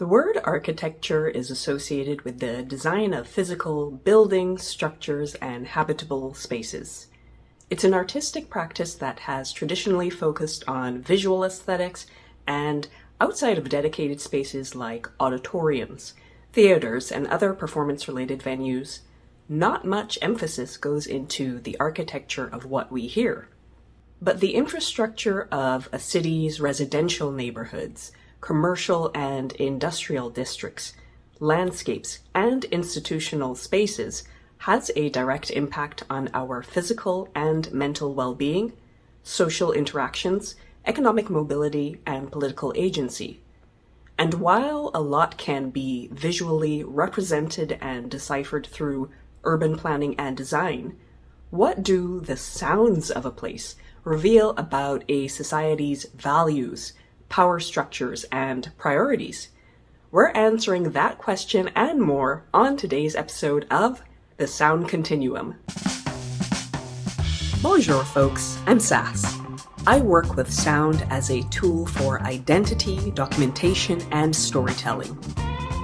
The word architecture is associated with the design of physical buildings, structures, and habitable spaces. It's an artistic practice that has traditionally focused on visual aesthetics, and outside of dedicated spaces like auditoriums, theaters, and other performance-related venues, not much emphasis goes into the architecture of what we hear. But the infrastructure of a city's residential neighborhoods, commercial and industrial districts, landscapes, and institutional spaces has a direct impact on our physical and mental well-being, social interactions, economic mobility, and political agency. And while a lot can be visually represented and deciphered through urban planning and design, what do the sounds of a place reveal about a society's values, power structures, and priorities? We're answering that question and more on today's episode of the Sound Continuum. Bonjour folks, I'm Sass. I work with sound as a tool for identity, documentation, and storytelling.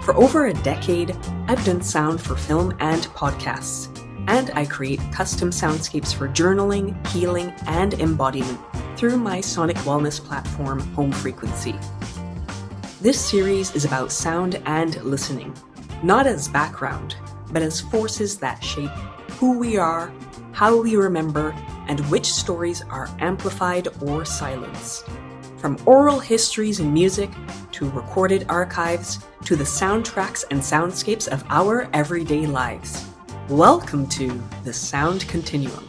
For over a decade, I've done sound for film and podcasts, and I create custom soundscapes for journaling, healing, and embodiment through my sonic wellness platform, Home Frequency. This series is about sound and listening, not as background, but as forces that shape who we are, how we remember, and which stories are amplified or silenced. From oral histories in music, to recorded archives, to the soundtracks and soundscapes of our everyday lives. Welcome to the Sound Continuum.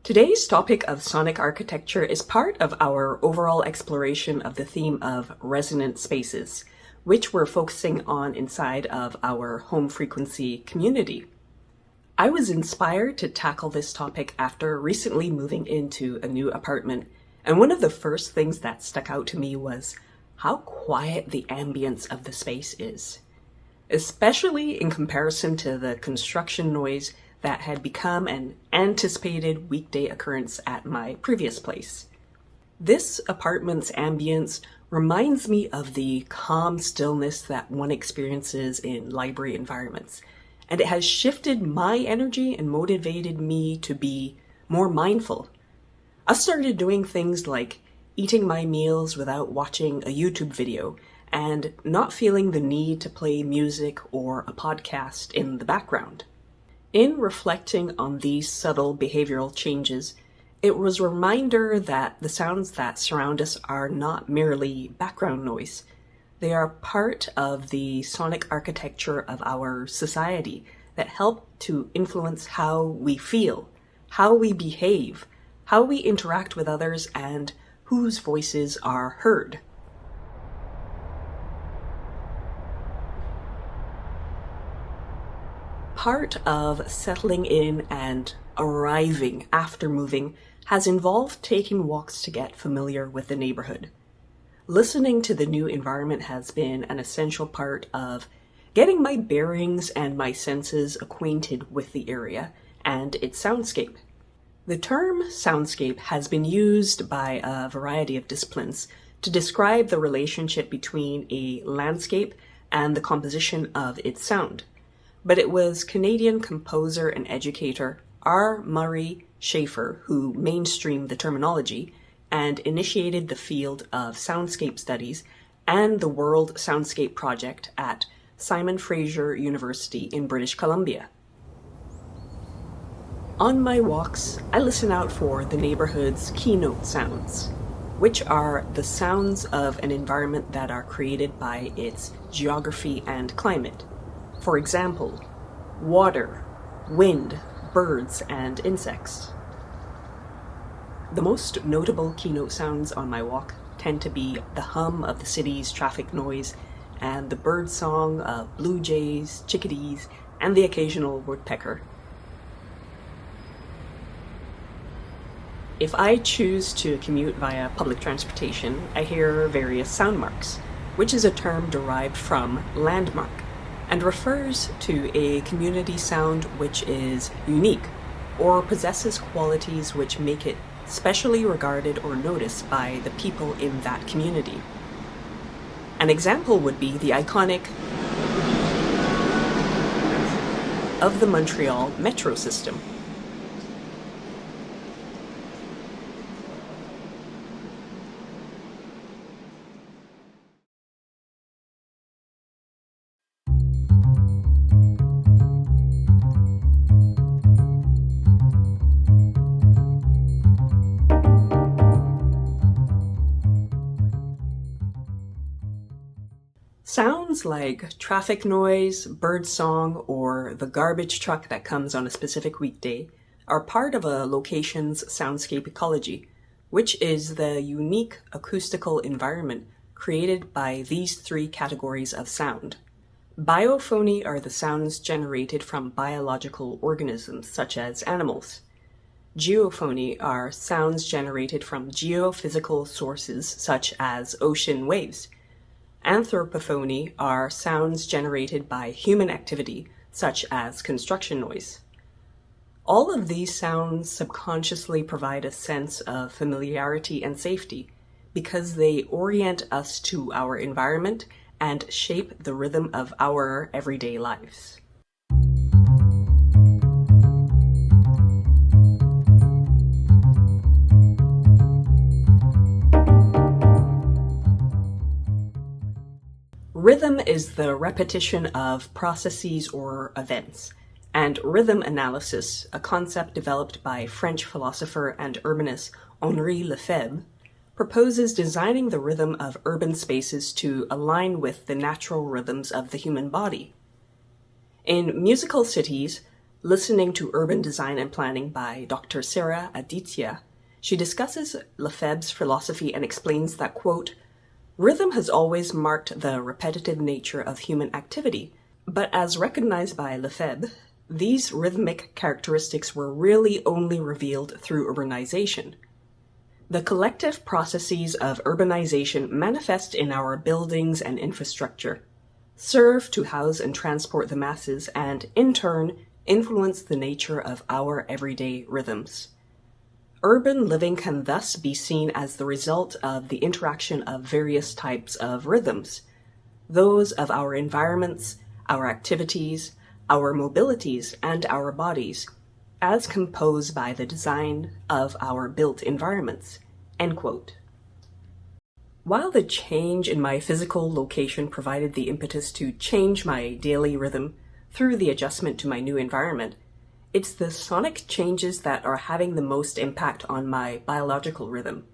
Today's topic of sonic architecture is part of our overall exploration of the theme of resonant spaces, which we're focusing on inside of our Home Frequency community. I was inspired to tackle this topic after recently moving into a new apartment, and one of the first things that stuck out to me was how quiet the ambience of the space is, especially in comparison to the construction noise that had become an anticipated weekday occurrence at my previous place. This apartment's ambience reminds me of the calm stillness that one experiences in library environments, and it has shifted my energy and motivated me to be more mindful. I started doing things like eating my meals without watching a YouTube video and not feeling the need to play music or a podcast in the background. In reflecting on these subtle behavioral changes, it was a reminder that the sounds that surround us are not merely background noise. They are part of the sonic architecture of our society that help to influence how we feel, how we behave, how we interact with others, and whose voices are heard. Part of settling in and arriving after moving has involved taking walks to get familiar with the neighborhood. Listening to the new environment has been an essential part of getting my bearings and my senses acquainted with the area and its soundscape. The term soundscape has been used by a variety of disciplines to describe the relationship between a landscape and the composition of its sound. But it was Canadian composer and educator R. Murray Schafer who mainstreamed the terminology and initiated the field of soundscape studies and the World Soundscape Project at Simon Fraser University in British Columbia. On my walks, I listen out for the neighborhood's keynote sounds, which are the sounds of an environment that are created by its geography and climate. For example, water, wind, birds, and insects. The most notable keynote sounds on my walk tend to be the hum of the city's traffic noise and the bird song of blue jays, chickadees, and the occasional woodpecker. If I choose to commute via public transportation, I hear various sound marks, which is a term derived from landmark, and refers to a community sound which is unique or possesses qualities which make it specially regarded or noticed by the people in that community. An example would be the iconic of the Montreal metro system. Sounds like traffic noise, bird song, or the garbage truck that comes on a specific weekday are part of a location's soundscape ecology, which is the unique acoustical environment created by these three categories of sound. Biophony are the sounds generated from biological organisms, such as animals. Geophony are sounds generated from geophysical sources, such as ocean waves. Anthropophony are sounds generated by human activity, such as construction noise. All of these sounds subconsciously provide a sense of familiarity and safety because they orient us to our environment and shape the rhythm of our everyday lives. Rhythm is the repetition of processes or events, and rhythm analysis, a concept developed by French philosopher and urbanist Henri Lefebvre, proposes designing the rhythm of urban spaces to align with the natural rhythms of the human body. In Musical Cities, Listening to Urban Design and Planning by Dr. Sarah Aditya, she discusses Lefebvre's philosophy and explains that, quote, rhythm has always marked the repetitive nature of human activity, but as recognized by Lefebvre, these rhythmic characteristics were really only revealed through urbanization. The collective processes of urbanization manifest in our buildings and infrastructure, serve to house and transport the masses, and in turn influence the nature of our everyday rhythms. Urban living can thus be seen as the result of the interaction of various types of rhythms, those of our environments, our activities, our mobilities, and our bodies, as composed by the design of our built environments." End quote. While the change in my physical location provided the impetus to change my daily rhythm through the adjustment to my new environment, it's the sonic changes that are having the most impact on my biological rhythm.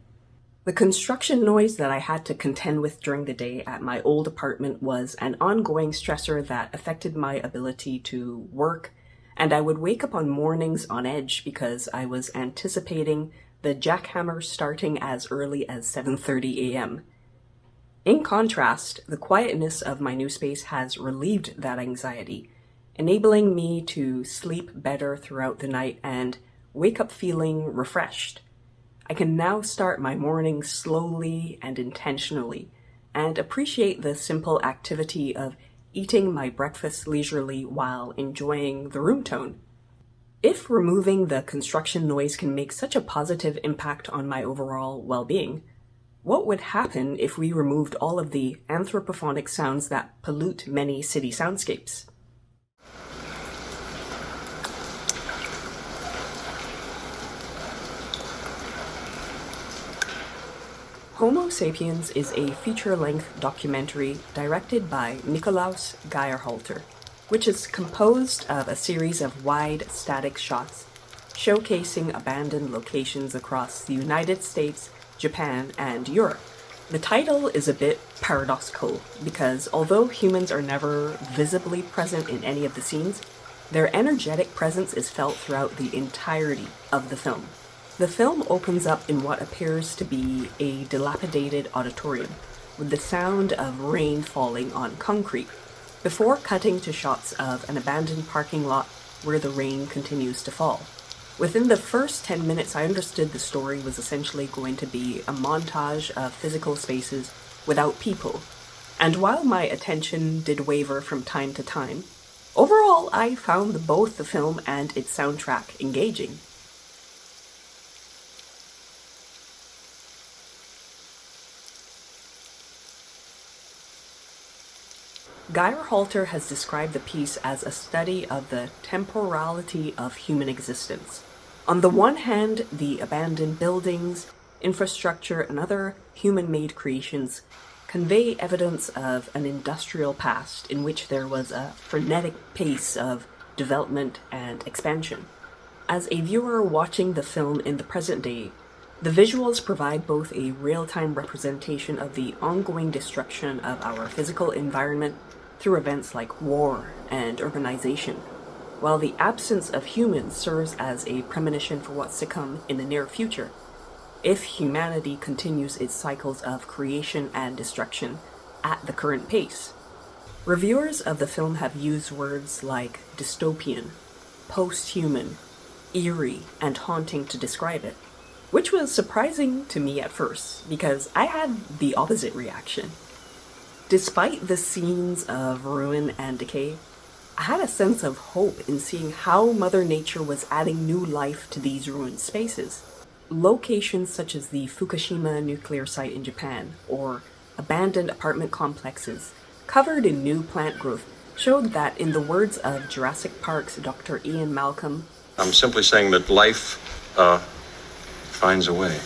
The construction noise that I had to contend with during the day at my old apartment was an ongoing stressor that affected my ability to work, and I would wake up on mornings on edge because I was anticipating the jackhammer starting as early as 7:30 a.m. In contrast, the quietness of my new space has relieved that anxiety, enabling me to sleep better throughout the night and wake up feeling refreshed. I can now start my morning slowly and intentionally, and appreciate the simple activity of eating my breakfast leisurely while enjoying the room tone. If removing the construction noise can make such a positive impact on my overall well-being, what would happen if we removed all of the anthropophonic sounds that pollute many city soundscapes? Homo Sapiens is a feature-length documentary directed by Nicolaus Geierhalter, which is composed of a series of wide, static shots showcasing abandoned locations across the United States, Japan, and Europe. The title is a bit paradoxical because although humans are never visibly present in any of the scenes, their energetic presence is felt throughout the entirety of the film. The film opens up in what appears to be a dilapidated auditorium, with the sound of rain falling on concrete, before cutting to shots of an abandoned parking lot where the rain continues to fall. Within the first 10 minutes, I understood the story was essentially going to be a montage of physical spaces without people. And while my attention did waver from time to time, overall I found both the film and its soundtrack engaging. Geierhalter has described the piece as a study of the temporality of human existence. On the one hand, the abandoned buildings, infrastructure, and other human-made creations convey evidence of an industrial past in which there was a frenetic pace of development and expansion. As a viewer watching the film in the present day, the visuals provide both a real-time representation of the ongoing destruction of our physical environment through events like war and urbanization, while the absence of humans serves as a premonition for what's to come in the near future, if humanity continues its cycles of creation and destruction at the current pace. Reviewers of the film have used words like dystopian, post-human, eerie, and haunting to describe it, which was surprising to me at first, because I had the opposite reaction. Despite the scenes of ruin and decay, I had a sense of hope in seeing how Mother Nature was adding new life to these ruined spaces. Locations such as the Fukushima nuclear site in Japan, or abandoned apartment complexes covered in new plant growth, showed that, in the words of Jurassic Park's Dr. Ian Malcolm, I'm simply saying that life finds a way.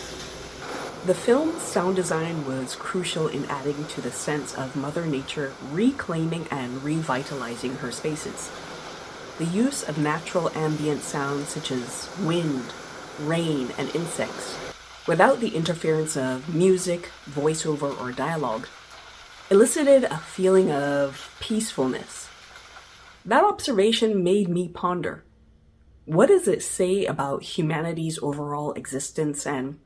The film's sound design was crucial in adding to the sense of Mother Nature reclaiming and revitalizing her spaces. The use of natural ambient sounds such as wind, rain, and insects, without the interference of music, voiceover, or dialogue, elicited a feeling of peacefulness. That observation made me ponder, what does it say about humanity's overall existence and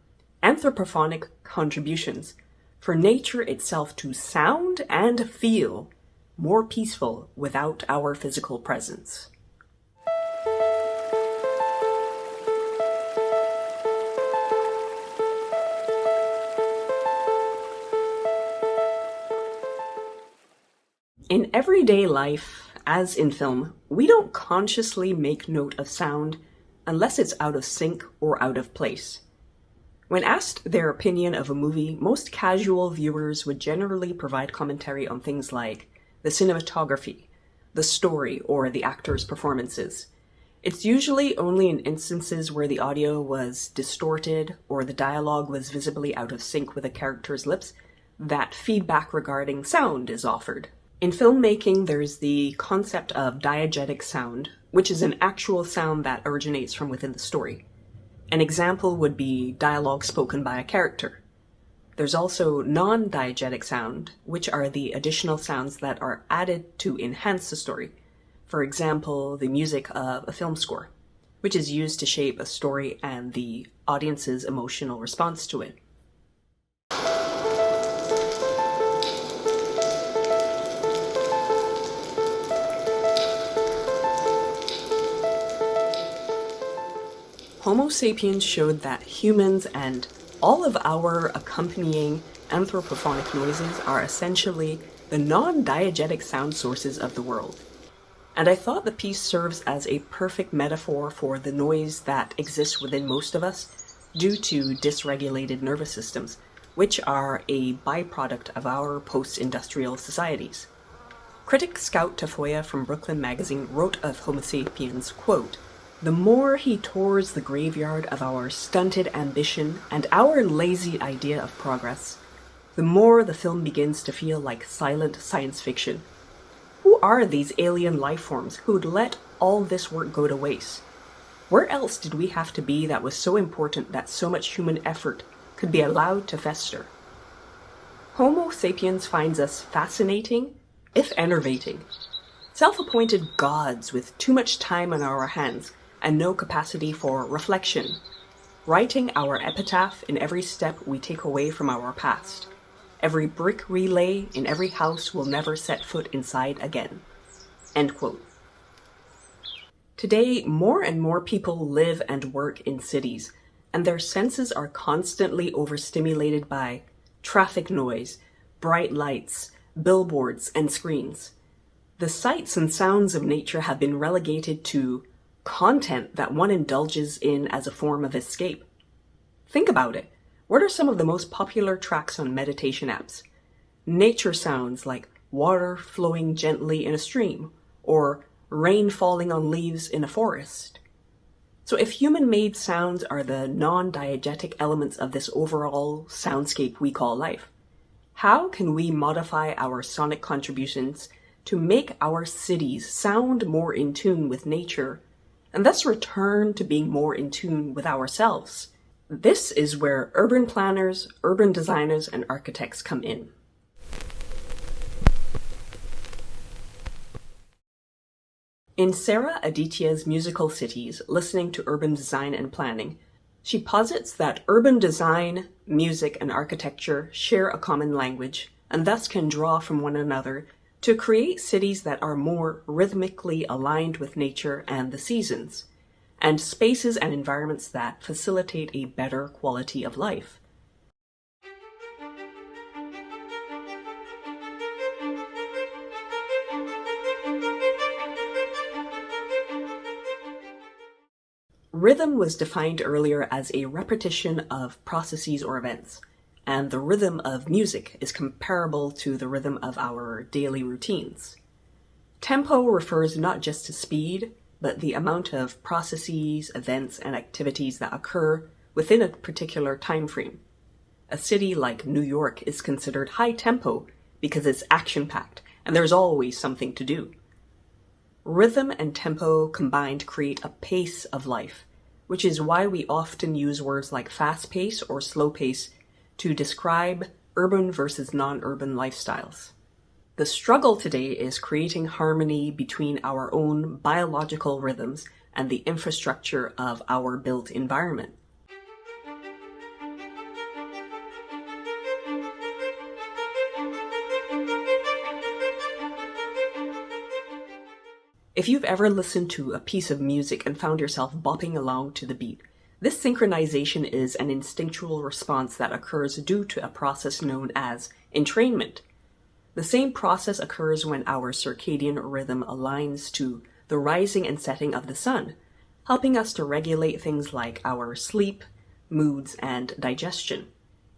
anthropophonic contributions for nature itself to sound and feel more peaceful without our physical presence? In everyday life, as in film, we don't consciously make note of sound unless it's out of sync or out of place. When asked their opinion of a movie, most casual viewers would generally provide commentary on things like the cinematography, the story, or the actors' performances. It's usually only in instances where the audio was distorted or the dialogue was visibly out of sync with a character's lips that feedback regarding sound is offered. In filmmaking, there's the concept of diegetic sound, which is an actual sound that originates from within the story. An example would be dialogue spoken by a character. There's also non-diegetic sound, which are the additional sounds that are added to enhance the story. For example, the music of a film score, which is used to shape a story and the audience's emotional response to it. Homo Sapiens showed that humans and all of our accompanying anthropophonic noises are essentially the non-diegetic sound sources of the world. And I thought the piece serves as a perfect metaphor for the noise that exists within most of us due to dysregulated nervous systems, which are a byproduct of our post-industrial societies. Critic Scout Tafoya from Brooklyn Magazine wrote of Homo Sapiens, quote, "The more he tours the graveyard of our stunted ambition and our lazy idea of progress, the more the film begins to feel like silent science fiction. Who are these alien life forms who'd let all this work go to waste? Where else did we have to be that was so important that so much human effort could be allowed to fester?" Homo Sapiens finds us fascinating, if enervating. Self-appointed gods with too much time on our hands and no capacity for reflection, writing our epitaph in every step we take away from our past. Every brick we lay in every house will never set foot inside again. End quote. Today, more and more people live and work in cities, and their senses are constantly overstimulated by traffic noise, bright lights, billboards, and screens. The sights and sounds of nature have been relegated to content that one indulges in as a form of escape. Think about it. What are some of the most popular tracks on meditation apps? Nature sounds like water flowing gently in a stream, or rain falling on leaves in a forest. So if human-made sounds are the non-diegetic elements of this overall soundscape we call life, how can we modify our sonic contributions to make our cities sound more in tune with nature, and thus return to being more in tune with ourselves? This is where urban planners, urban designers, and architects come in. In Sarah Aditya's musical Cities, Listening to Urban Design and Planning, she posits that urban design, music, and architecture share a common language, and thus can draw from one another to create cities that are more rhythmically aligned with nature and the seasons, and spaces and environments that facilitate a better quality of life. Rhythm was defined earlier as a repetition of processes or events, and the rhythm of music is comparable to the rhythm of our daily routines. Tempo refers not just to speed, but the amount of processes, events, and activities that occur within a particular time frame. A city like New York is considered high tempo because it's action-packed, and there's always something to do. Rhythm and tempo combined create a pace of life, which is why we often use words like fast pace or slow pace to describe urban versus non-urban lifestyles. The struggle today is creating harmony between our own biological rhythms and the infrastructure of our built environment. If you've ever listened to a piece of music and found yourself bopping along to the beat, this synchronization is an instinctual response that occurs due to a process known as entrainment. The same process occurs when our circadian rhythm aligns to the rising and setting of the sun, helping us to regulate things like our sleep, moods, and digestion.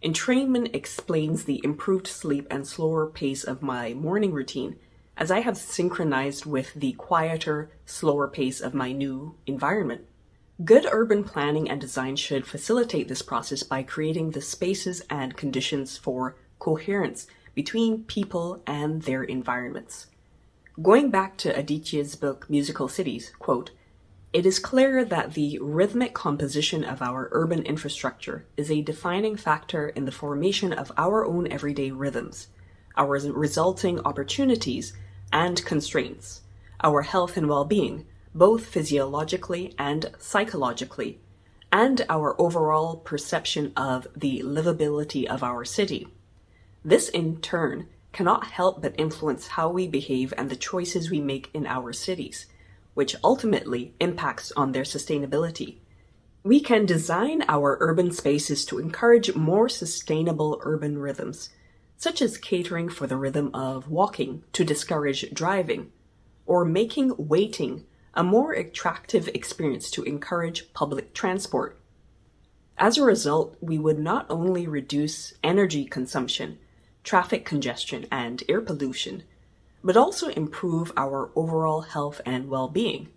Entrainment explains the improved sleep and slower pace of my morning routine, as I have synchronized with the quieter, slower pace of my new environment. Good urban planning and design should facilitate this process by creating the spaces and conditions for coherence between people and their environments. Going back to Aditya's book Musical Cities, quote, "It is clear that the rhythmic composition of our urban infrastructure is a defining factor in the formation of our own everyday rhythms, our resulting opportunities and constraints, our health and well-being, both physiologically and psychologically, and our overall perception of the livability of our city. This, in turn, cannot help but influence how we behave and the choices we make in our cities, which ultimately impacts on their sustainability. We can design our urban spaces to encourage more sustainable urban rhythms, such as catering for the rhythm of walking to discourage driving, or making waiting a more attractive experience to encourage public transport. As a result, we would not only reduce energy consumption, traffic congestion, and air pollution, but also improve our overall health and well-being.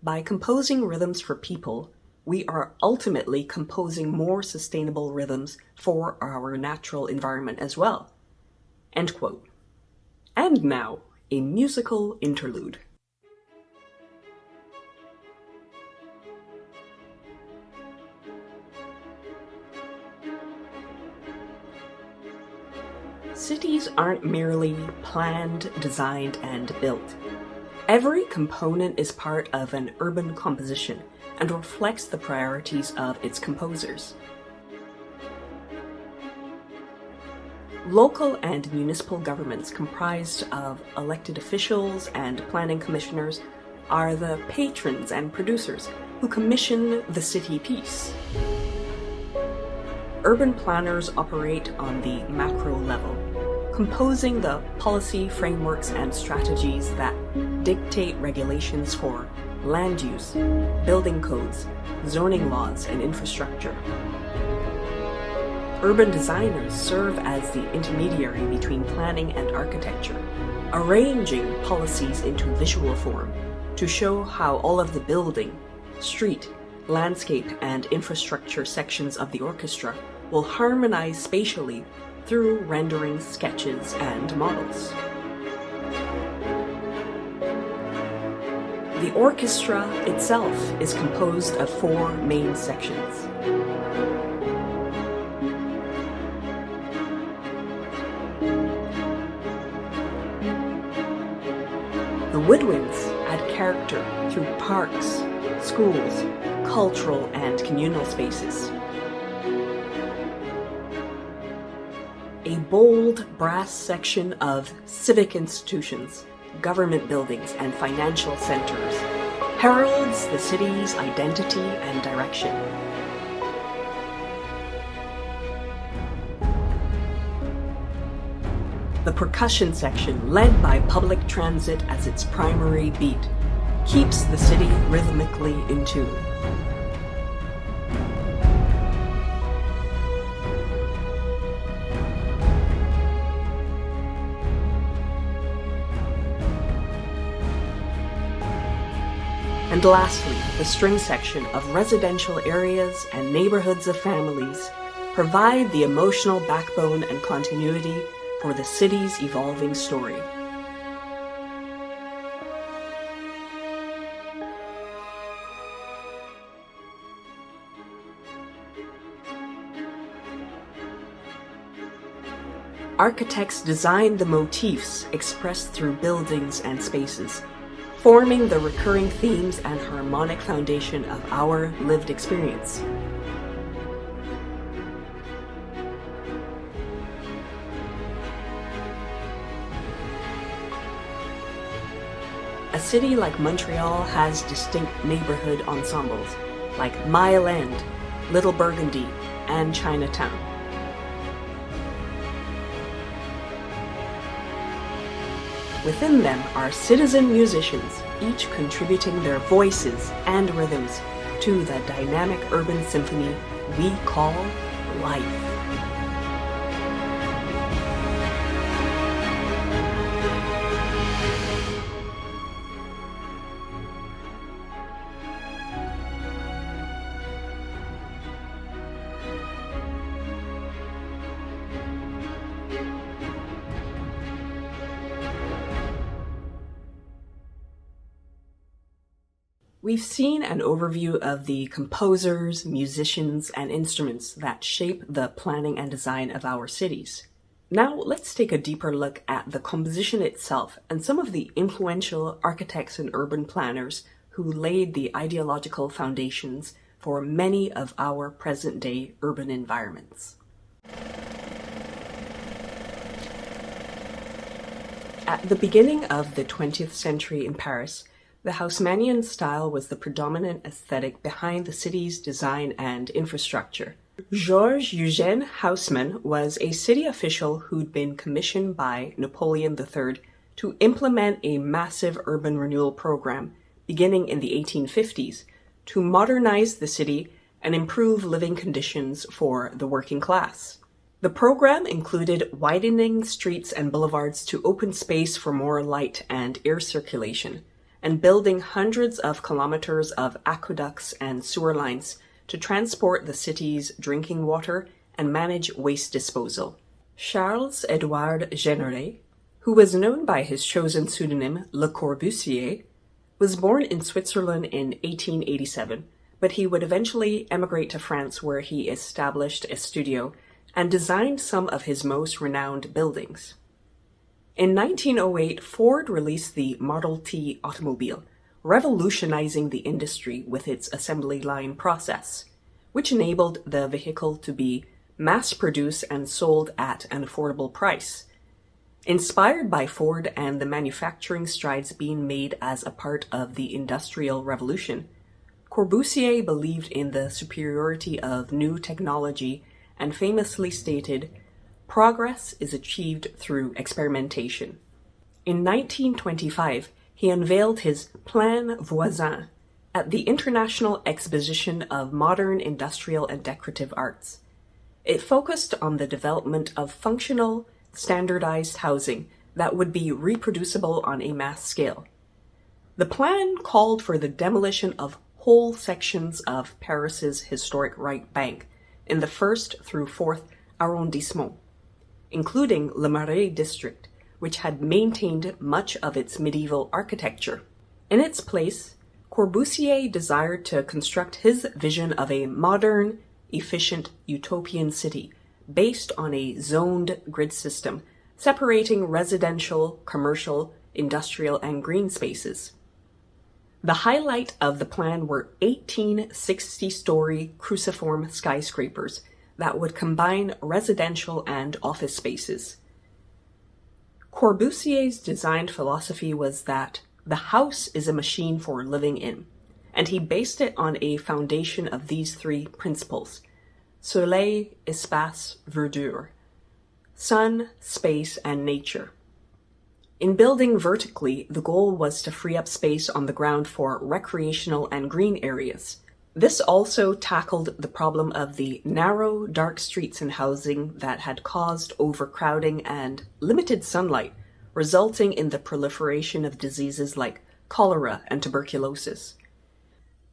By composing rhythms for people, we are ultimately composing more sustainable rhythms for our natural environment as well." End quote. And now, a musical interlude. Cities aren't merely planned, designed, and built. Every component is part of an urban composition and reflects the priorities of its composers. Local and municipal governments comprised of elected officials and planning commissioners are the patrons and producers who commission the city piece. Urban planners operate on the macro level, composing the policy frameworks and strategies that dictate regulations for land use, building codes, zoning laws, and infrastructure. Urban designers serve as the intermediary between planning and architecture, arranging policies into visual form to show how all of the building, street, landscape, and infrastructure sections of the orchestra will harmonize spatially through rendering sketches and models. The orchestra itself is composed of 4 main sections. The woodwinds add character through parks, schools, cultural and communal spaces. A bold brass section of civic institutions, government buildings, and financial centers heralds the city's identity and direction. The percussion section, led by public transit as its primary beat, keeps the city rhythmically in tune. And lastly, the string section of residential areas and neighborhoods of families provide the emotional backbone and continuity for the city's evolving story. Architects design the motifs expressed through buildings and spaces, forming the recurring themes and harmonic foundation of our lived experience. A city like Montreal has distinct neighborhood ensembles like Mile End, Little Burgundy, and Chinatown. Within them are citizen musicians, each contributing their voices and rhythms to the dynamic urban symphony we call life. We've seen an overview of the composers, musicians, and instruments that shape the planning and design of our cities. Now let's take a deeper look at the composition itself and some of the influential architects and urban planners who laid the ideological foundations for many of our present-day urban environments. At the beginning of the 20th century in Paris, the Haussmannian style was the predominant aesthetic behind the city's design and infrastructure. Georges Eugène Haussmann was a city official who'd been commissioned by Napoleon III to implement a massive urban renewal program beginning in the 1850s to modernize the city and improve living conditions for the working class. The program included widening streets and boulevards to open space for more light and air circulation, and building hundreds of kilometers of aqueducts and sewer lines to transport the city's drinking water and manage waste disposal. Charles-Édouard Jeanneret, who was known by his chosen pseudonym Le Corbusier, was born in Switzerland in 1887, but he would eventually emigrate to France where he established a studio and designed some of his most renowned buildings. In 1908, Ford released the Model T automobile, revolutionizing the industry with its assembly line process, which enabled the vehicle to be mass-produced and sold at an affordable price. Inspired by Ford and the manufacturing strides being made as a part of the Industrial Revolution, Corbusier believed in the superiority of new technology and famously stated, "Progress is achieved through experimentation." In 1925, he unveiled his Plan Voisin at the International Exposition of Modern Industrial and Decorative Arts. It focused on the development of functional, standardized housing that would be reproducible on a mass scale. The plan called for the demolition of whole sections of Paris's historic right bank in the 1st through 4th arrondissement, including Le Marais district, which had maintained much of its medieval architecture. In its place, Corbusier desired to construct his vision of a modern, efficient, utopian city based on a zoned grid system separating residential, commercial, industrial, and green spaces. The highlight of the plan were 18 60-story cruciform skyscrapers that would combine residential and office spaces. Corbusier's design philosophy was that the house is a machine for living in, and he based it on a foundation of these three principles: soleil, espace, verdure, sun, space, and nature. In building vertically, the goal was to free up space on the ground for recreational and green areas. This also tackled the problem of the narrow, dark streets and housing that had caused overcrowding and limited sunlight, resulting in the proliferation of diseases like cholera and tuberculosis.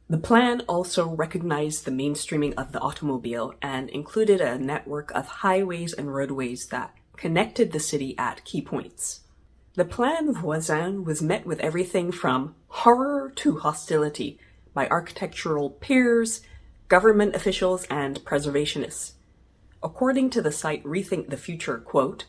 The plan also recognized the mainstreaming of the automobile and included a network of highways and roadways that connected the city at key points. The Plan Voisin was met with everything from horror to hostility by architectural peers, government officials, and preservationists. According to the site Rethink the Future, quote,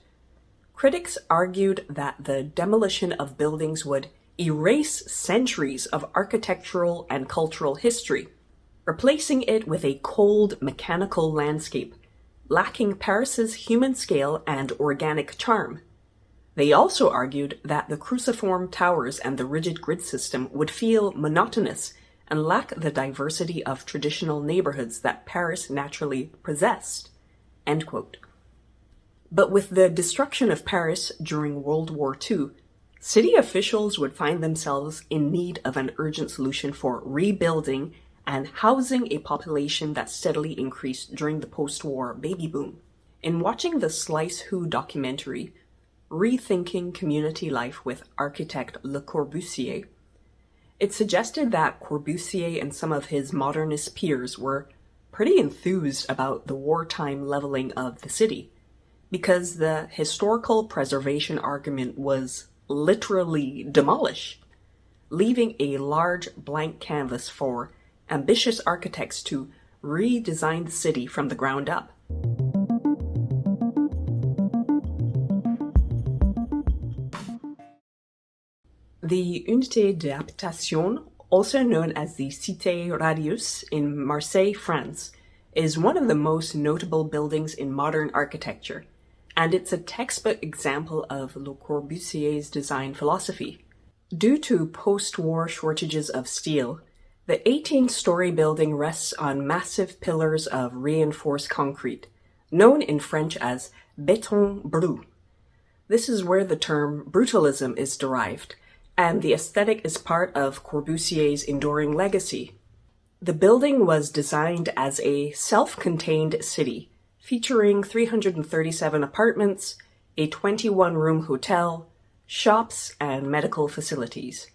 critics argued that the demolition of buildings would erase centuries of architectural and cultural history, replacing it with a cold, mechanical landscape, lacking Paris's human scale and organic charm. They also argued that the cruciform towers and the rigid grid system would feel monotonous and lack the diversity of traditional neighborhoods that Paris naturally possessed. End quote. But with the destruction of Paris during World War II, city officials would find themselves in need of an urgent solution for rebuilding and housing a population that steadily increased during the post-war baby boom. In watching the Slice Who documentary, Rethinking Community Life with architect Le Corbusier, it suggested that Corbusier and some of his modernist peers were pretty enthused about the wartime leveling of the city, because the historical preservation argument was literally demolished, leaving a large blank canvas for ambitious architects to redesign the city from the ground up. The Unité d'Habitation, also known as the Cité Radius in Marseille, France, is one of the most notable buildings in modern architecture, and it's a textbook example of Le Corbusier's design philosophy. Due to post-war shortages of steel, the 18-story building rests on massive pillars of reinforced concrete, known in French as béton brut. This is where the term brutalism is derived, and the aesthetic is part of Corbusier's enduring legacy. The building was designed as a self-contained city, featuring 337 apartments, a 21-room hotel, shops, and medical facilities.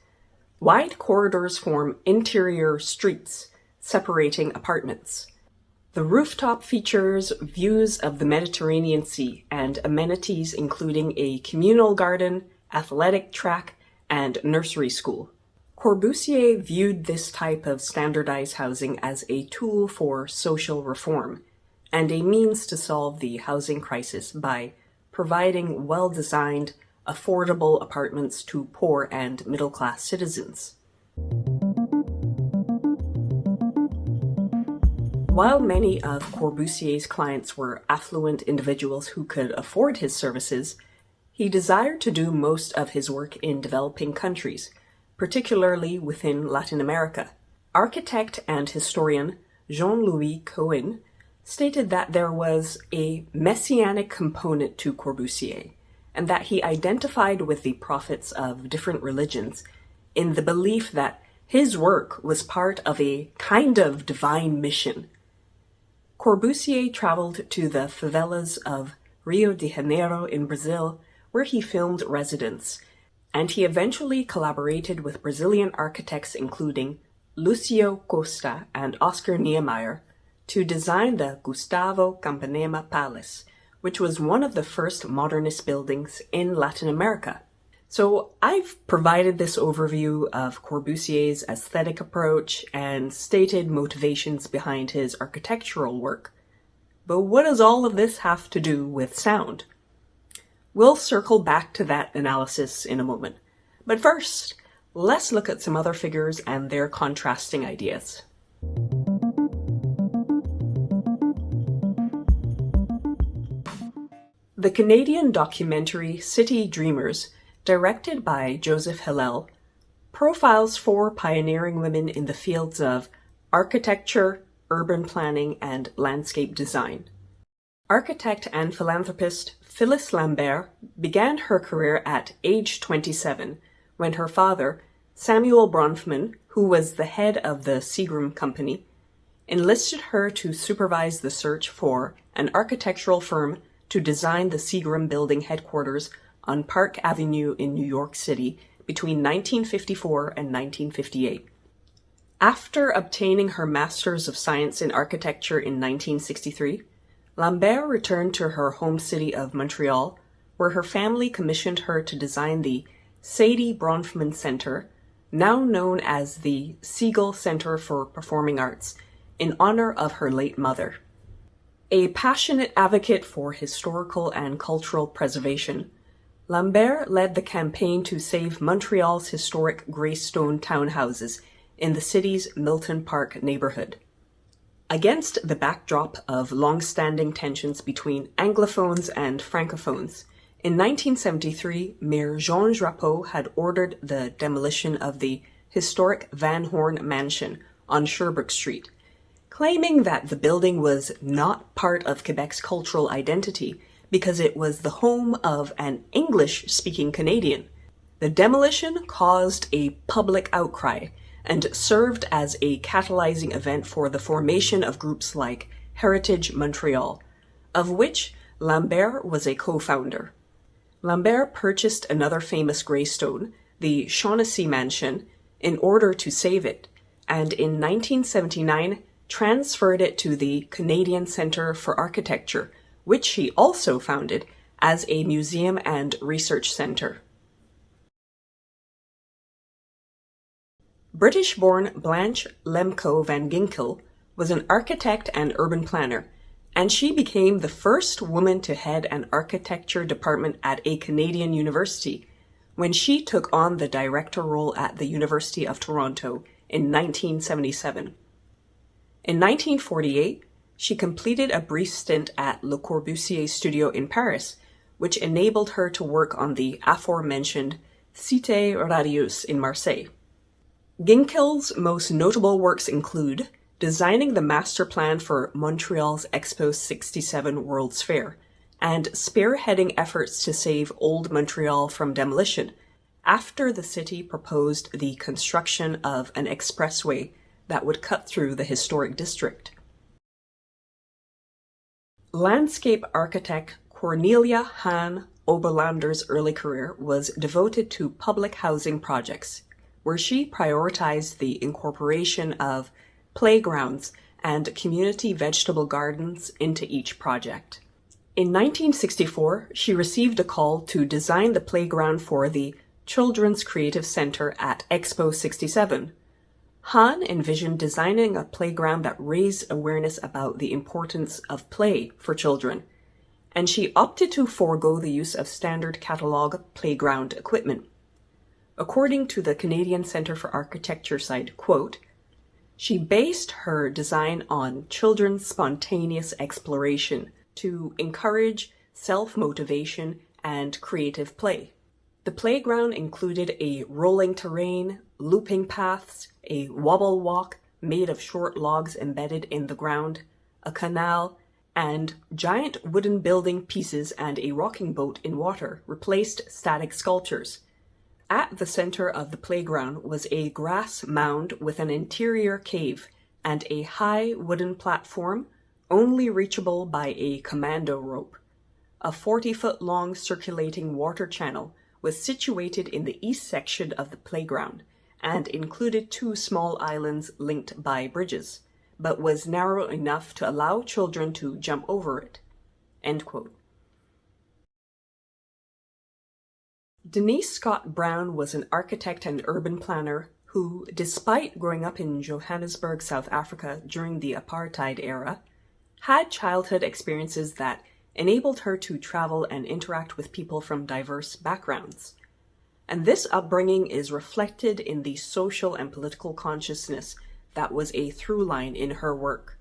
Wide corridors form interior streets, separating apartments. The rooftop features views of the Mediterranean Sea and amenities including a communal garden, athletic track, and nursery school. Corbusier viewed this type of standardized housing as a tool for social reform and a means to solve the housing crisis by providing well-designed, affordable apartments to poor and middle-class citizens. While many of Corbusier's clients were affluent individuals who could afford his services, He desired to do most of his work in developing countries, particularly within Latin America. Architect and historian Jean-Louis Cohen stated that there was a messianic component to Corbusier, and that he identified with the prophets of different religions in the belief that his work was part of a kind of divine mission. Corbusier traveled to the favelas of Rio de Janeiro in Brazil, where he filmed Residents, and he eventually collaborated with Brazilian architects including Lucio Costa and Oscar Niemeyer to design the Gustavo Campanema Palace, which was one of the first modernist buildings in Latin America. So I've provided this overview of Corbusier's aesthetic approach and stated motivations behind his architectural work. But what does all of this have to do with sound? We'll circle back to that analysis in a moment. But first, let's look at some other figures and their contrasting ideas. The Canadian documentary City Dreamers, directed by Joseph Hillel, profiles 4 pioneering women in the fields of architecture, urban planning, and landscape design. Architect and philanthropist Phyllis Lambert began her career at age 27 when her father, Samuel Bronfman, who was the head of the Seagram Company, enlisted her to supervise the search for an architectural firm to design the Seagram Building headquarters on Park Avenue in New York City between 1954 and 1958. After obtaining her Master's of Science in Architecture in 1963, Lambert returned to her home city of Montreal, where her family commissioned her to design the Sadie Bronfman Center, now known as the Siegel Center for Performing Arts, in honor of her late mother. A passionate advocate for historical and cultural preservation, Lambert led the campaign to save Montreal's historic Greystone townhouses in the city's Milton Park neighborhood. Against the backdrop of long-standing tensions between Anglophones and Francophones, in 1973, Mayor Jean Drapeau had ordered the demolition of the historic Van Horn Mansion on Sherbrooke Street, claiming that the building was not part of Quebec's cultural identity because it was the home of an English-speaking Canadian. The demolition caused a public outcry and served as a catalyzing event for the formation of groups like Heritage Montreal, of which Lambert was a co-founder. Lambert purchased another famous greystone, the Shaughnessy Mansion, in order to save it, and in 1979 transferred it to the Canadian Centre for Architecture, which he also founded as a museum and research centre. British-born Blanche Lemco van Ginkel was an architect and urban planner, and she became the first woman to head an architecture department at a Canadian university when she took on the director role at the University of Toronto in 1977. In 1948, she completed a brief stint at Le Corbusier studio in Paris, which enabled her to work on the aforementioned Cité Radius in Marseille. Ginkel's most notable works include designing the master plan for Montreal's Expo 67 World's Fair and spearheading efforts to save Old Montreal from demolition after the city proposed the construction of an expressway that would cut through the historic district. Landscape architect Cornelia Oberlander's early career was devoted to public housing projects, where she prioritized the incorporation of playgrounds and community vegetable gardens into each project. In 1964, she received a call to design the playground for the Children's Creative Center at Expo 67. Hahn envisioned designing a playground that raised awareness about the importance of play for children, and she opted to forego the use of standard catalog playground equipment. According to the Canadian Centre for Architecture site, quote, she based her design on children's spontaneous exploration to encourage self-motivation and creative play. The playground included a rolling terrain, looping paths, a wobble walk made of short logs embedded in the ground, a canal, and giant wooden building pieces and a rocking boat in water replaced static sculptures. At the center of the playground was a grass mound with an interior cave and a high wooden platform only reachable by a commando rope. A 40-foot-long circulating water channel was situated in the east section of the playground and included 2 small islands linked by bridges, but was narrow enough to allow children to jump over it." End quote. Denise Scott Brown was an architect and urban planner who, despite growing up in Johannesburg, South Africa during the apartheid era, had childhood experiences that enabled her to travel and interact with people from diverse backgrounds. And this upbringing is reflected in the social and political consciousness that was a through line in her work.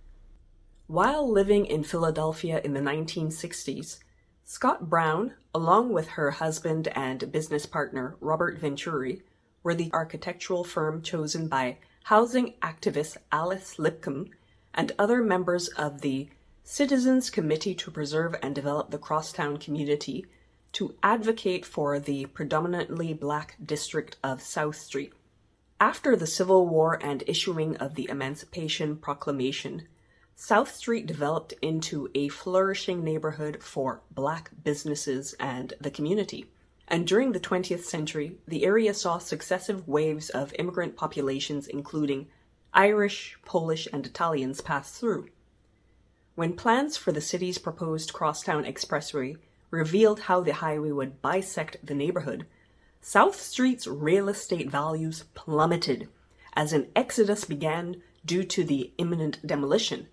While living in Philadelphia in the 1960s, Scott Brown, along with her husband and business partner Robert Venturi, were the architectural firm chosen by housing activist Alice Lipcomb and other members of the Citizens Committee to Preserve and Develop the Crosstown Community to advocate for the predominantly black district of South Street. After the Civil War and issuing of the Emancipation Proclamation, South Street developed into a flourishing neighborhood for black businesses and the community. And during the 20th century, the area saw successive waves of immigrant populations, including Irish, Polish, and Italians, pass through. When plans for the city's proposed Crosstown Expressway revealed how the highway would bisect the neighborhood, South Street's real estate values plummeted as an exodus began due to the imminent demolition.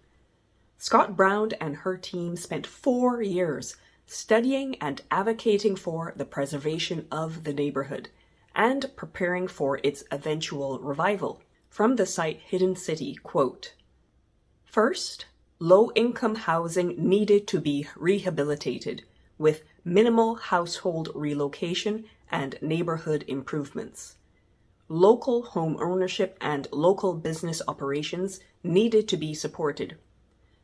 Scott Brown and her team spent 4 years studying and advocating for the preservation of the neighborhood and preparing for its eventual revival. From the site Hidden City, quote, "First, low-income housing needed to be rehabilitated with minimal household relocation and neighborhood improvements. Local home ownership and local business operations needed to be supported.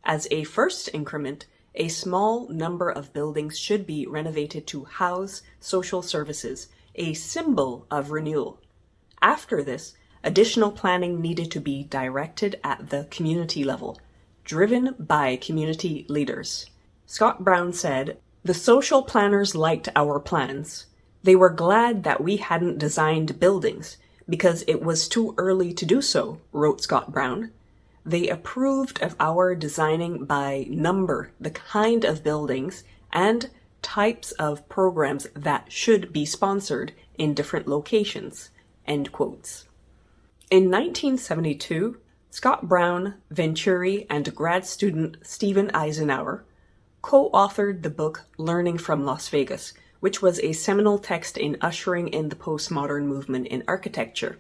As a first increment, a small number of buildings should be renovated to house social services, a symbol of renewal. After this, additional planning needed to be directed at the community level, driven by community leaders." Scott Brown said, "The social planners liked our plans. They were glad that we hadn't designed buildings, because it was too early to do so," wrote Scott Brown. "They approved of our designing by number the kind of buildings and types of programs that should be sponsored in different locations." End quotes. In 1972, Scott Brown, Venturi, and grad student Stephen Eisenhower co-authored the book Learning from Las Vegas, which was a seminal text in ushering in the postmodern movement in architecture.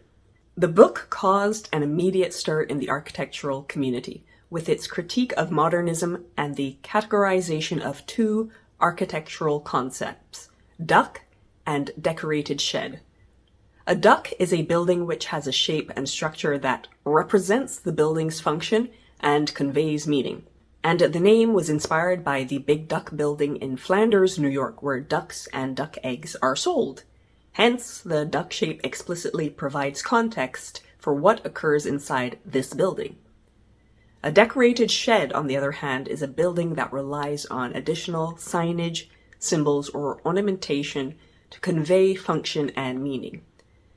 The book caused an immediate stir in the architectural community, with its critique of modernism and the categorization of 2 architectural concepts, duck and decorated shed. A duck is a building which has a shape and structure that represents the building's function and conveys meaning. And the name was inspired by the Big Duck building in Flanders, New York, where ducks and duck eggs are sold. Hence, the duck shape explicitly provides context for what occurs inside this building. A decorated shed, on the other hand, is a building that relies on additional signage, symbols, or ornamentation to convey function and meaning.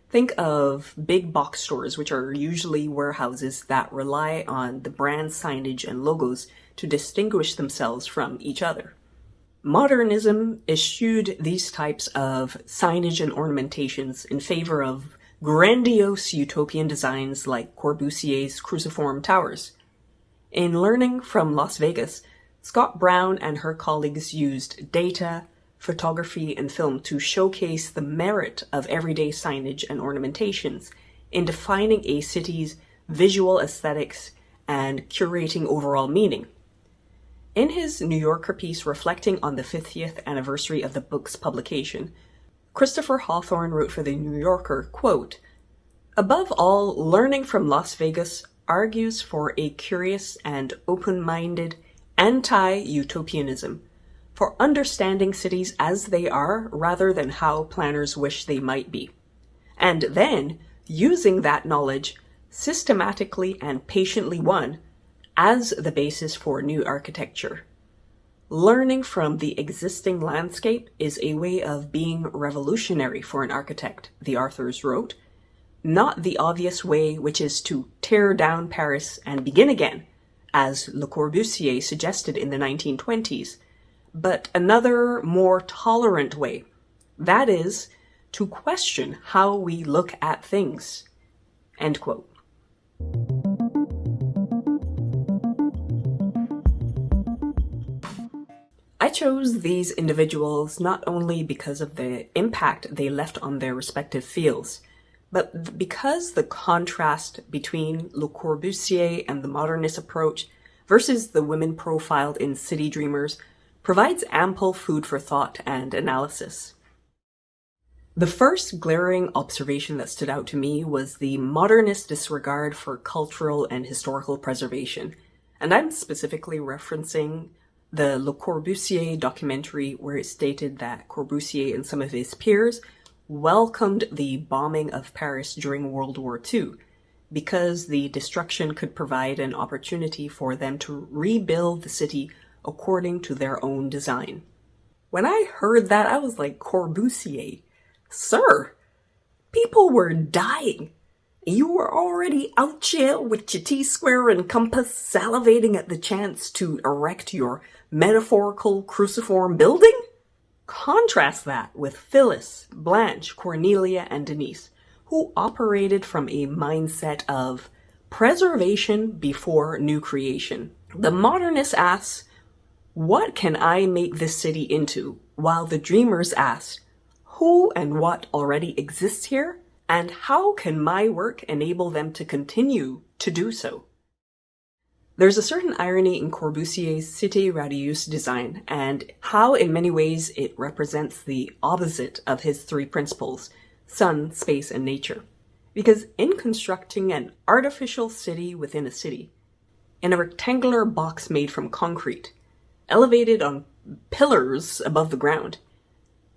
Think of big box stores, which are usually warehouses that rely on the brand signage and logos to distinguish themselves from each other. Modernism eschewed these types of signage and ornamentations in favor of grandiose utopian designs like Corbusier's cruciform towers. In Learning from Las Vegas, Scott Brown and her colleagues used data, photography, and film to showcase the merit of everyday signage and ornamentations in defining a city's visual aesthetics and curating overall meaning. In his New Yorker piece reflecting on the 50th anniversary of the book's publication, Christopher Hawthorne wrote for the New Yorker, quote, "Above all, learning from Las Vegas argues for a curious and open-minded anti-utopianism, for understanding cities as they are rather than how planners wish they might be, and then using that knowledge systematically and patiently won as the basis for new architecture. Learning from the existing landscape is a way of being revolutionary for an architect," the authors wrote, "not the obvious way, which is to tear down Paris and begin again, as Le Corbusier suggested in the 1920s, but another, more tolerant way, that is, to question how we look at things." End quote. I chose these individuals not only because of the impact they left on their respective fields, but because the contrast between Le Corbusier and the Modernist approach versus the women profiled in City Dreamers provides ample food for thought and analysis. The first glaring observation that stood out to me was the Modernist disregard for cultural and historical preservation, and I'm specifically referencing the Le Corbusier documentary, where it stated that Corbusier and some of his peers welcomed the bombing of Paris during World War II because the destruction could provide an opportunity for them to rebuild the city according to their own design. When I heard that, I was like, Corbusier, sir, people were dying. You were already out here with your T-square and compass salivating at the chance to erect your metaphorical cruciform building? Contrast that with Phyllis, Blanche, Cornelia, and Denise, who operated from a mindset of preservation before new creation. The modernist asks, what can I make this city into? While the dreamers ask, who and what already exists here? And how can my work enable them to continue to do so? There's a certain irony in Corbusier's Cité radieuse design, and how in many ways it represents the opposite of his three principles, sun, space, and nature. Because in constructing an artificial city within a city, in a rectangular box made from concrete, elevated on pillars above the ground,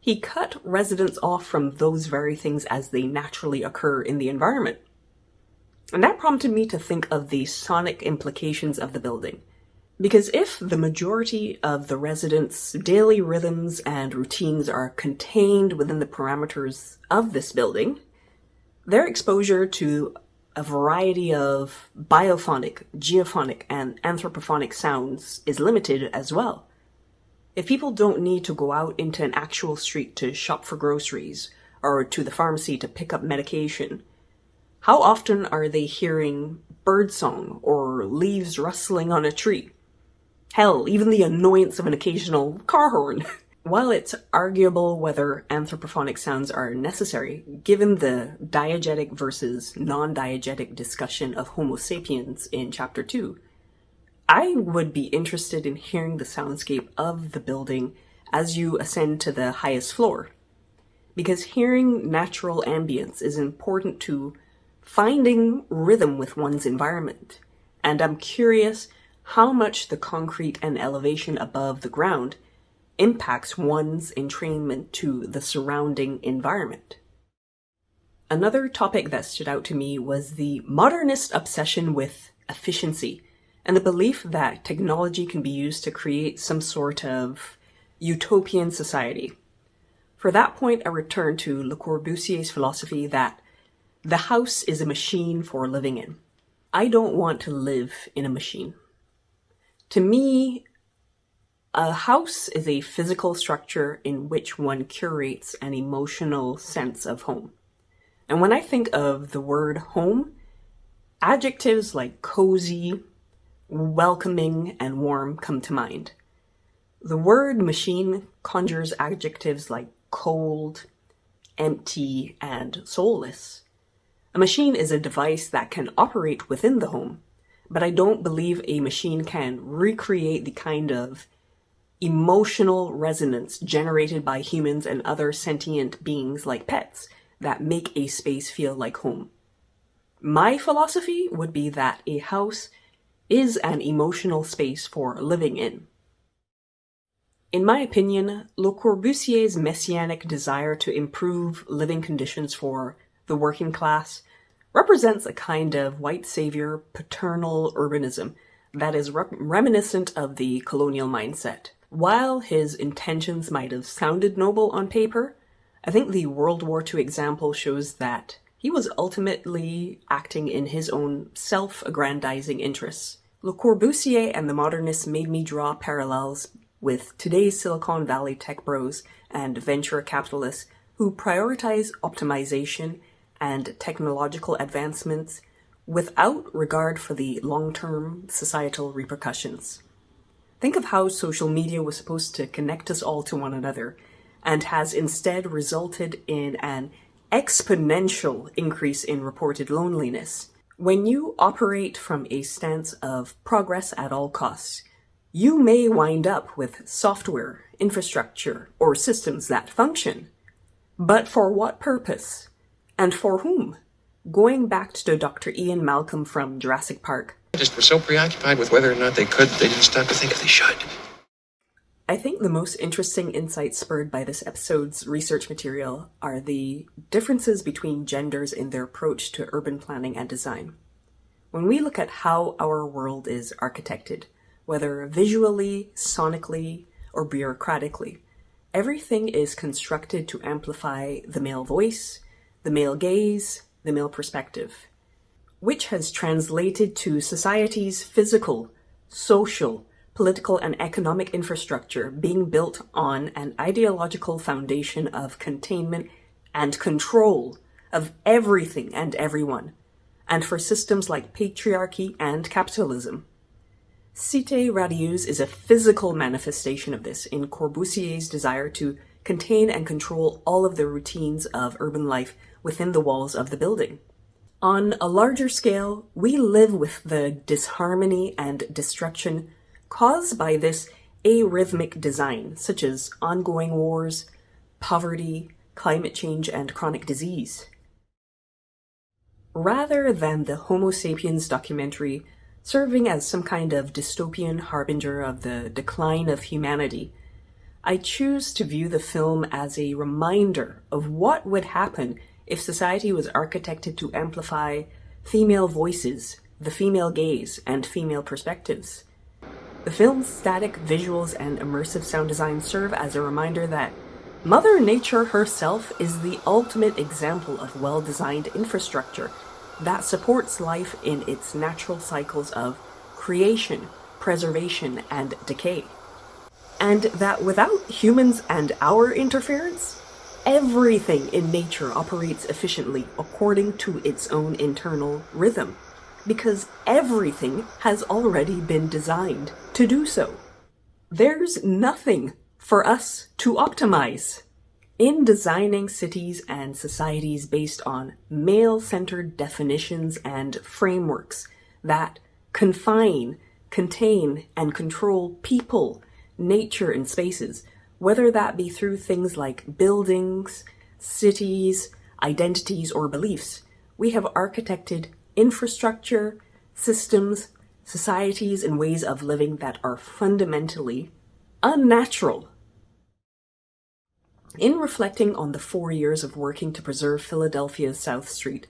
he cut residents off from those very things as they naturally occur in the environment. And that prompted me to think of the sonic implications of the building. Because if the majority of the residents' daily rhythms and routines are contained within the parameters of this building, their exposure to a variety of biophonic, geophonic, and anthropophonic sounds is limited as well. If people don't need to go out into an actual street to shop for groceries or to the pharmacy to pick up medication, how often are they hearing birdsong or leaves rustling on a tree? Hell, even the annoyance of an occasional car horn. While it's arguable whether anthropophonic sounds are necessary, given the diegetic versus non-diegetic discussion of Homo Sapiens in Chapter 2, I would be interested in hearing the soundscape of the building as you ascend to the highest floor. Because hearing natural ambience is important to finding rhythm with one's environment. And I'm curious how much the concrete and elevation above the ground impacts one's entrainment to the surrounding environment. Another topic that stood out to me was the modernist obsession with efficiency and the belief that technology can be used to create some sort of utopian society. For that point, I return to Le Corbusier's philosophy that the house is a machine for living in. I don't want to live in a machine. To me, a house is a physical structure in which one curates an emotional sense of home. And when I think of the word home, adjectives like cozy, welcoming, and warm come to mind. The word machine conjures adjectives like cold, empty, and soulless. A machine is a device that can operate within the home, but I don't believe a machine can recreate the kind of emotional resonance generated by humans and other sentient beings like pets that make a space feel like home. My philosophy would be that a house is an emotional space for living in. In my opinion, Le Corbusier's messianic desire to improve living conditions for the working class represents a kind of white savior paternal urbanism that is reminiscent of the colonial mindset. While his intentions might have sounded noble on paper, I think the World War II example shows that he was ultimately acting in his own self-aggrandizing interests. Le Corbusier and the Modernists made me draw parallels with today's Silicon Valley tech bros and venture capitalists who prioritize optimization and technological advancements without regard for the long-term societal repercussions. Think of how social media was supposed to connect us all to one another and has instead resulted in an exponential increase in reported loneliness. When you operate from a stance of progress at all costs, you may wind up with software, infrastructure, or systems that function. But for what purpose? And for whom? Going back to Dr. Ian Malcolm from Jurassic Park. Just were so preoccupied with whether or not they could, they didn't stop to think if they should. I think the most interesting insights spurred by this episode's research material are the differences between genders in their approach to urban planning and design. When we look at how our world is architected, whether visually, sonically, or bureaucratically, everything is constructed to amplify the male voice, the male gaze, the male perspective, which has translated to society's physical, social, political, and economic infrastructure being built on an ideological foundation of containment and control of everything and everyone, and for systems like patriarchy and capitalism. Cité radieuse is a physical manifestation of this in Corbusier's desire to contain and control all of the routines of urban life within the walls of the building. On a larger scale, we live with the disharmony and destruction caused by this arrhythmic design, such as ongoing wars, poverty, climate change, and chronic disease. Rather than the Homo Sapiens documentary serving as some kind of dystopian harbinger of the decline of humanity, I choose to view the film as a reminder of what would happen if society was architected to amplify female voices, the female gaze, and female perspectives. The film's static visuals and immersive sound design serve as a reminder that Mother Nature herself is the ultimate example of well-designed infrastructure that supports life in its natural cycles of creation, preservation, and decay. And that without humans and our interference, everything in nature operates efficiently according to its own internal rhythm, because everything has already been designed to do so. There's nothing for us to optimize. In designing cities and societies based on male-centered definitions and frameworks that confine, contain, and control people, nature, and spaces, whether that be through things like buildings, cities, identities, or beliefs, we have architected infrastructure, systems, societies, and ways of living that are fundamentally unnatural. In reflecting on the 4 years of working to preserve Philadelphia's South Street,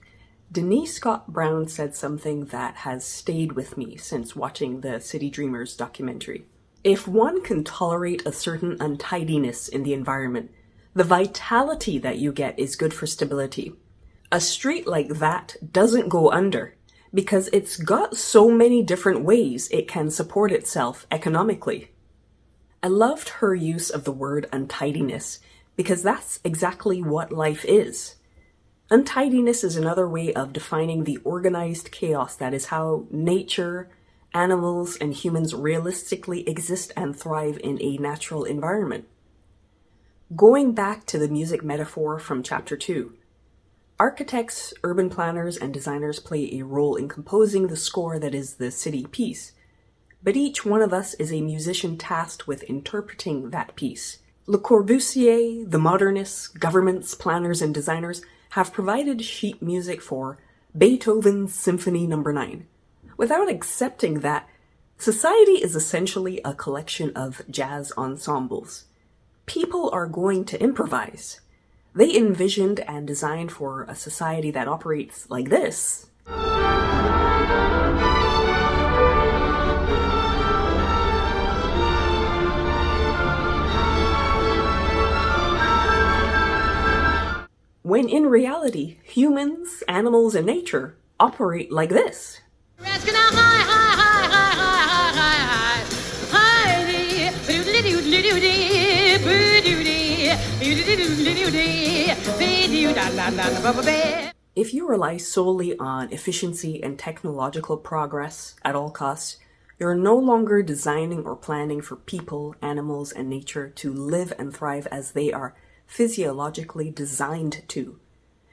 Denise Scott Brown said something that has stayed with me since watching the City Dreamers documentary. If one can tolerate a certain untidiness in the environment, the vitality that you get is good for stability. A street like that doesn't go under because it's got so many different ways it can support itself economically. I loved her use of the word untidiness because that's exactly what life is. Untidiness is another way of defining the organized chaos that is how nature, animals, and humans realistically exist and thrive in a natural environment. Going back to the music metaphor from chapter 2, Architects, urban planners, and designers play a role in composing the score that is the city piece. But each one of us is a musician tasked with interpreting that piece. Le Corbusier, the Modernists, governments, planners, and designers have provided sheet music for Beethoven's Symphony No. 9, without accepting that society is essentially a collection of jazz ensembles. People are going to improvise. They envisioned and designed for a society that operates like this. When in reality, humans, animals, and nature operate like this. If you rely solely on efficiency and technological progress at all costs, you're no longer designing or planning for people, animals, and nature to live and thrive as they are physiologically designed to.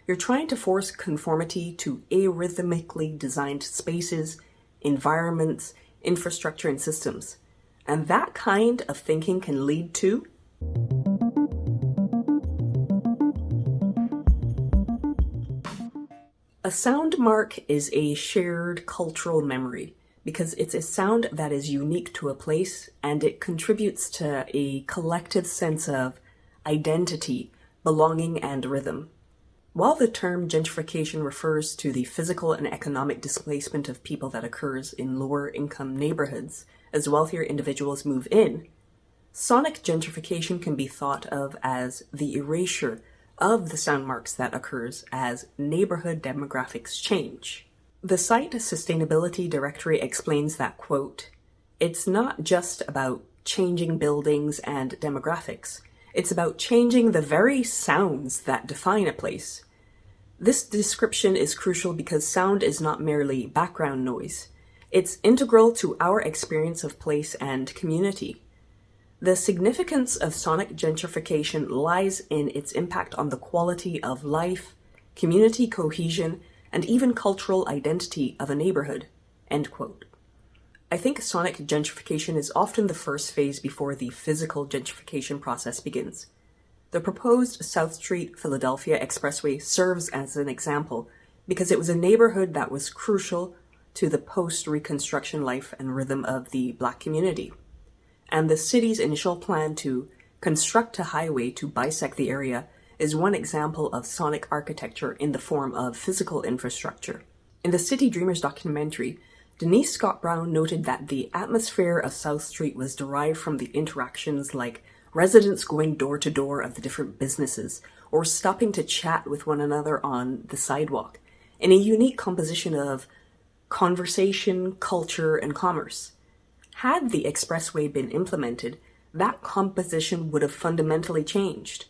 You're trying to force conformity to arrhythmically designed spaces, environments, infrastructure, and systems. And that kind of thinking can lead to a sound mark is a shared cultural memory because it's a sound that is unique to a place and it contributes to a collective sense of identity, belonging, and rhythm. While the term gentrification refers to the physical and economic displacement of people that occurs in lower income neighborhoods as wealthier individuals move in, sonic gentrification can be thought of as the erasure of the sound marks that occurs as neighborhood demographics change. The site Sustainability Directory explains that, quote, "It's not just about changing buildings and demographics. It's about changing the very sounds that define a place." This description is crucial because sound is not merely background noise. It's integral to our experience of place and community. The significance of sonic gentrification lies in its impact on the quality of life, community cohesion, and even cultural identity of a neighborhood. End quote. I think sonic gentrification is often the first phase before the physical gentrification process begins. The proposed South Street Philadelphia Expressway serves as an example because it was a neighborhood that was crucial to the post-Reconstruction life and rhythm of the Black community. And the city's initial plan to construct a highway to bisect the area is one example of sonic architecture in the form of physical infrastructure. In the City Dreamers documentary, Denise Scott Brown noted that the atmosphere of South Street was derived from the interactions like residents going door to door of the different businesses or stopping to chat with one another on the sidewalk in a unique composition of conversation, culture, and commerce. Had the expressway been implemented, that composition would have fundamentally changed.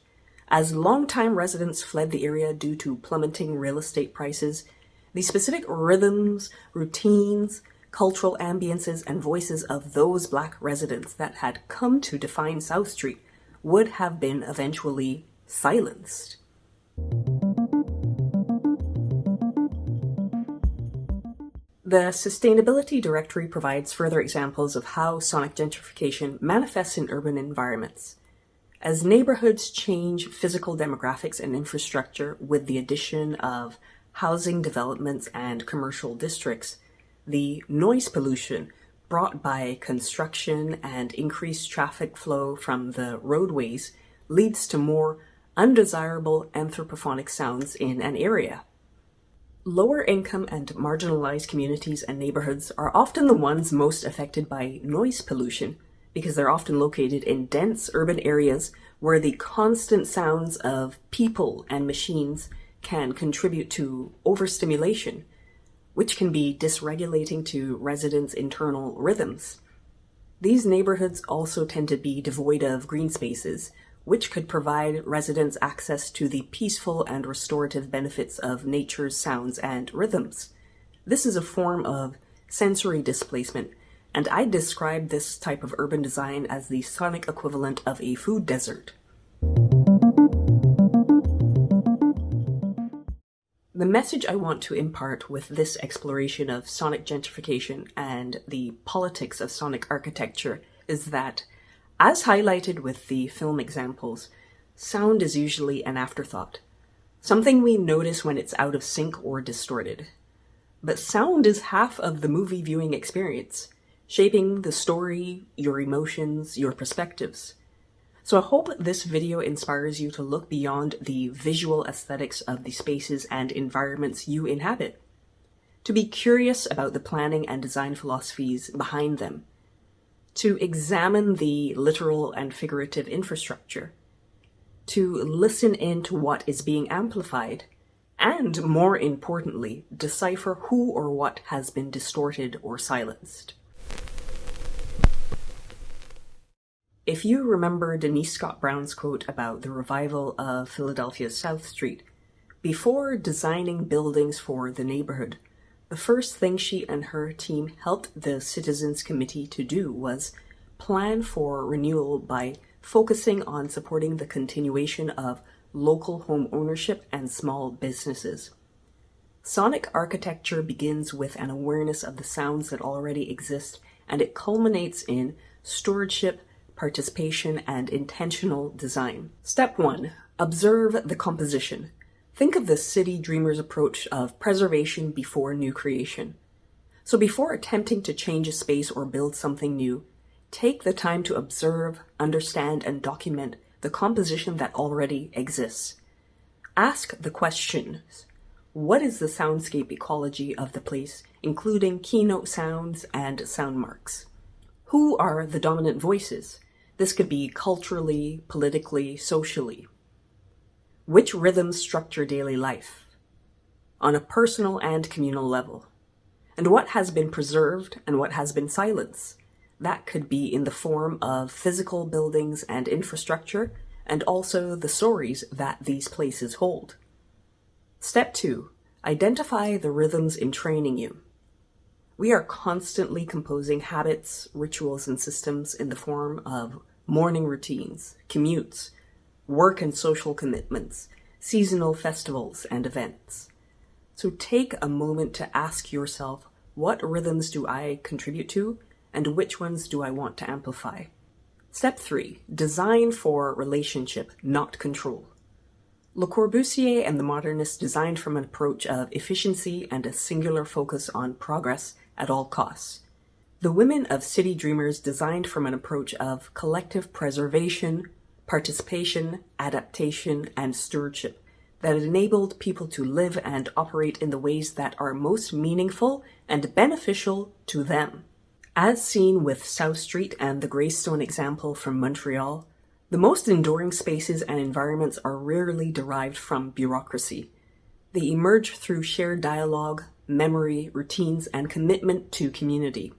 As longtime residents fled the area due to plummeting real estate prices, the specific rhythms, routines, cultural ambiances, and voices of those Black residents that had come to define South Street would have been eventually silenced. The Sustainability Directory provides further examples of how sonic gentrification manifests in urban environments. As neighborhoods change physical demographics and infrastructure with the addition of housing developments and commercial districts, the noise pollution brought by construction and increased traffic flow from the roadways leads to more undesirable anthropophonic sounds in an area. Lower income and marginalized communities and neighborhoods are often the ones most affected by noise pollution because they're often located in dense urban areas where the constant sounds of people and machines can contribute to overstimulation, which can be dysregulating to residents' internal rhythms. These neighborhoods also tend to be devoid of green spaces, which could provide residents access to the peaceful and restorative benefits of nature's sounds and rhythms. This is a form of sensory displacement, and I describe this type of urban design as the sonic equivalent of a food desert. The message I want to impart with this exploration of sonic gentrification and the politics of sonic architecture is that, as highlighted with the film examples, sound is usually an afterthought, something we notice when it's out of sync or distorted. But sound is half of the movie viewing experience, shaping the story, your emotions, your perspectives. So I hope this video inspires you to look beyond the visual aesthetics of the spaces and environments you inhabit, to be curious about the planning and design philosophies behind them, to examine the literal and figurative infrastructure, to listen in to what is being amplified, and more importantly, decipher who or what has been distorted or silenced. If you remember Denise Scott Brown's quote about the revival of Philadelphia's South Street, before designing buildings for the neighborhood, the first thing she and her team helped the Citizens Committee to do was plan for renewal by focusing on supporting the continuation of local home ownership and small businesses. Sonic architecture begins with an awareness of the sounds that already exist, and it culminates in stewardship, participation, and intentional design. Step 1. Observe the composition. Think of the city dreamer's approach of preservation before new creation. So before attempting to change a space or build something new, take the time to observe, understand, and document the composition that already exists. Ask the questions. What is the soundscape ecology of the place, including keynote sounds and sound marks? Who are the dominant voices? This could be culturally, politically, socially. Which rhythms structure daily life? On a personal and communal level. And what has been preserved and what has been silenced? That could be in the form of physical buildings and infrastructure, and also the stories that these places hold. Step 2. Identify the rhythms entraining you. We are constantly composing habits, rituals, and systems in the form of morning routines, commutes, work and social commitments, seasonal festivals, and events. So take a moment to ask yourself, what rhythms do I contribute to, and which ones do I want to amplify? Step 3. Design for relationship, not control. Le Corbusier and the Modernists designed from an approach of efficiency and a singular focus on progress at all costs. The women of City Dreamers designed from an approach of collective preservation, participation, adaptation, and stewardship that enabled people to live and operate in the ways that are most meaningful and beneficial to them. As seen with South Street and the Greystone example from Montreal, the most enduring spaces and environments are rarely derived from bureaucracy. They emerge through shared dialogue, memory, routines, and commitment to community.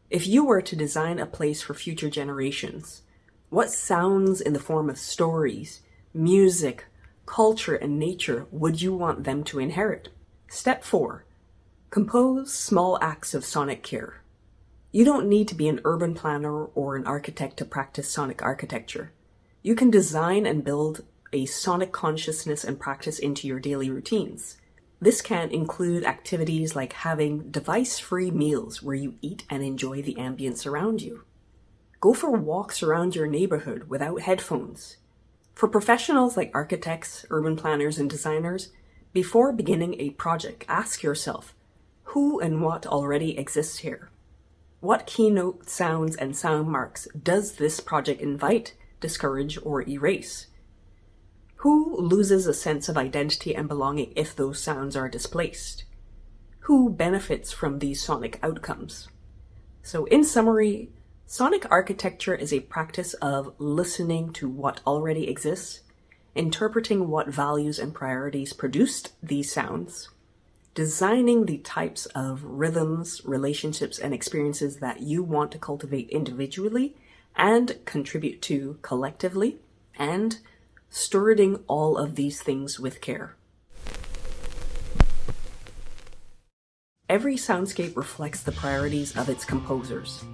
If you were to design a place for future generations, what sounds in the form of stories, music, culture, and nature would you want them to inherit? Step 4. Compose small acts of sonic care. You don't need to be an urban planner or an architect to practice sonic architecture. You can design and build a sonic consciousness and practice into your daily routines. This can include activities like having device-free meals where you eat and enjoy the ambience around you. Go for walks around your neighborhood without headphones. For professionals like architects, urban planners, and designers, before beginning a project, ask yourself, who and what already exists here? What keynote sounds and sound marks does this project invite, discourage, or erase? Who loses a sense of identity and belonging if those sounds are displaced? Who benefits from these sonic outcomes? So in summary, sonic architecture is a practice of listening to what already exists, interpreting what values and priorities produced these sounds, designing the types of rhythms, relationships, and experiences that you want to cultivate individually and contribute to collectively, and stewarding all of these things with care. Every soundscape reflects the priorities of its composers.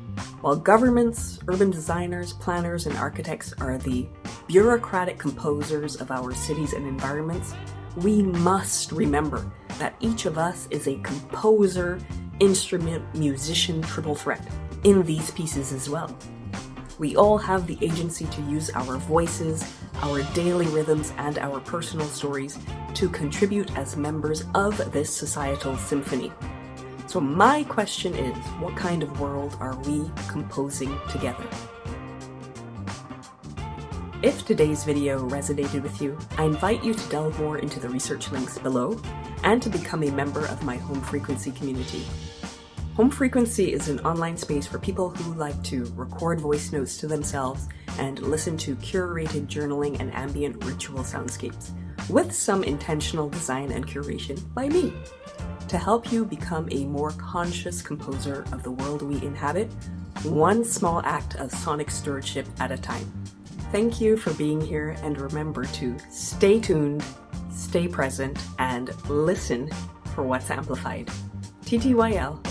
While governments, urban designers, planners, and architects are the bureaucratic composers of our cities and environments, we must remember that each of us is a composer, instrument, musician triple threat in these pieces as well. We all have the agency to use our voices, our daily rhythms, and our personal stories to contribute as members of this societal symphony. So my question is, what kind of world are we composing together? If today's video resonated with you, I invite you to delve more into the research links below and to become a member of my Home Frequency community. Home Frequency is an online space for people who like to record voice notes to themselves and listen to curated journaling and ambient ritual soundscapes, with some intentional design and curation by me, to help you become a more conscious composer of the world we inhabit, one small act of sonic stewardship at a time. Thank you for being here, and remember to stay tuned, stay present, and listen for what's amplified. TTYL.